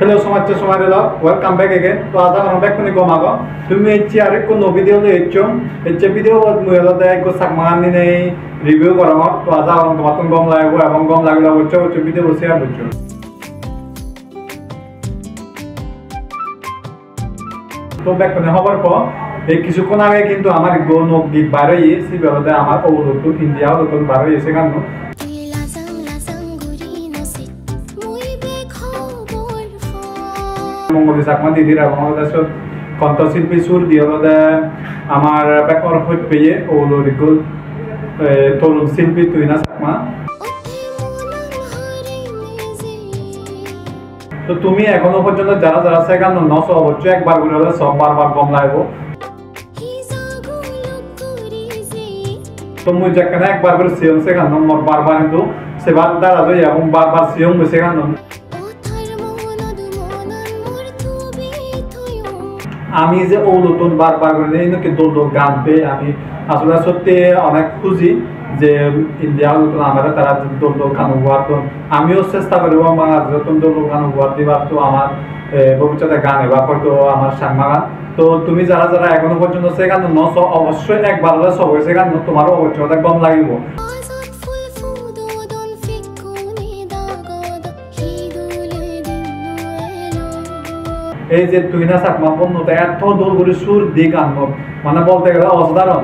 Hello somatcha somarela, welcome back again. To aza orang back kuni gomago. Tumi echi arek ko no video le echom. Echi video wat muela da ko sakman ni nei review korango. To aza orang tomatong gom lagebo ebong gom lagela boccho video share boccho. To back kuni hobar ko এই কিছুক্ষণ আগে কিন্তু আমার গো গীত বার হয়েছে বেলাতে আমার ওলুটু India ওলুটু বার হয়েছে গান মঙ্গলি চাকমা দিদির এবং কণ্ঠশিল্পী সুর দিয়ে আমার ব্যাকর হয়ে পেয়ে ওলুরিগুল তরুণ শিল্পী তুইনা চাকমা তো তুমি এখনো পর্যন্ত যারা যারা সেখানে নশ অবশ্যই একবার করে হলে সব বারবার কম লাগবো তো মুই যেখানে একবার করে সিয়ং সেখানে মোর বারবার কিন্তু সেবার দ্বারা যাই এবং বারবার সিয়ং সেখানে আমি যে ওলুটন বারবার করে নাকি দোল গান পেয়ে আমি আসলে সত্যি অনেক খুশি যে ইন্ডিয়া নতুন আমরা তারা দোল গান উপহার তো আমিও চেষ্টা করব আমার যতন দোল গান উপহার দিবার তো আমার ভবিষ্যতে গান এবার হয়তো আমার সাংমা তো তুমি যারা যারা এখনো পর্যন্ত সেখানে নশ অবশ্যই একবার হলে সবাই সেখানে তোমারও অবশ্যই কম লাগিব এই যে তুই না চাকমা বন্ধুটা এত দূর করে সুর দিয়ে গান মানে বলতে গেলে অসাধারণ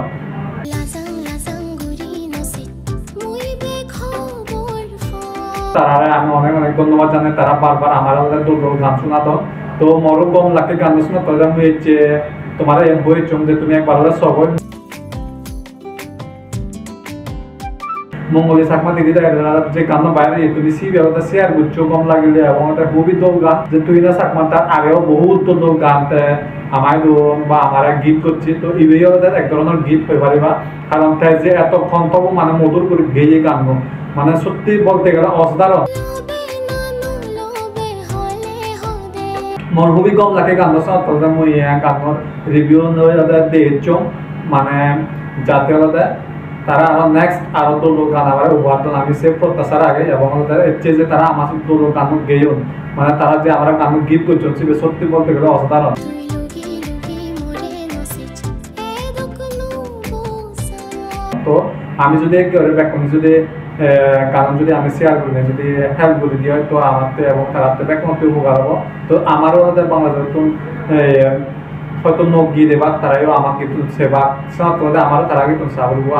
তারা আমি অনেক অনেক ধন্যবাদ জানাই তারা বারবার আমার দোল গান শোনাতো তো মরও কম লাগে গান শোনাতো আমি যে তোমার এম হয়েছ যে তুমি একবার হলে সবাই মঙ্গলি চাকমা দিদি যে গান বাইরে তুমি সি বেলাতে শেয়ার করছো কম লাগিলে এবং এটা খুবই দোল গান যে তুই না চাকমা তার আগেও বহুত দোল গান আমার বা আমার গীত করছি তো ইভেই এক ধরনের গীত হয়ে পারিবা কারণ তাই যে এত ক্ষন্তব মানে মধুর করে গেয়ে গান মানে সত্যি বলতে গেলে অসাধারণ মোর খুবই কম লাগে গান শোনাতে মুই গানের রিভিউ দিয়েছ মানে যাতে তারা আরো নেক্সট আরো দোল গান আবার উপহার আমি সে প্রত্যাশার আগে এবং এর যে তারা আমার দোল গান গেয়েও মানে তারা যে আমরা গান গীত করছে সত্যি বলতে গেলে অসাধারণ তো আমি যদি যদি কারণ যদি আমি শেয়ার করি যদি হেল্প করে দিই তো আমার এবং তারা ব্যাকমতে উপকার হবো তো আমারও বাংলাদেশ হয়তো নখ গিয়ে দেবার তারাও আমাকে সেবা আমারও তারা কিন্তু সাবলবো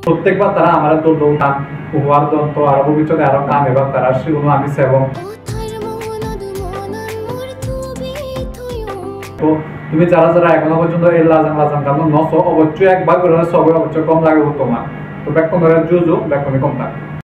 প্রত্যেকবার তারা আমার দোল গান উপহার তো আরো ভবিষ্যতে আরো গান এবার তারা সেগুলো আমি সেবন তো তুমি যারা যারা এখনো পর্যন্ত এই লাজান গান নশ অবশ্যই একবার করে সবাই অবশ্যই কম লাগে তোমার তো ব্যাক করে জুজু ব্যাক কম থাকে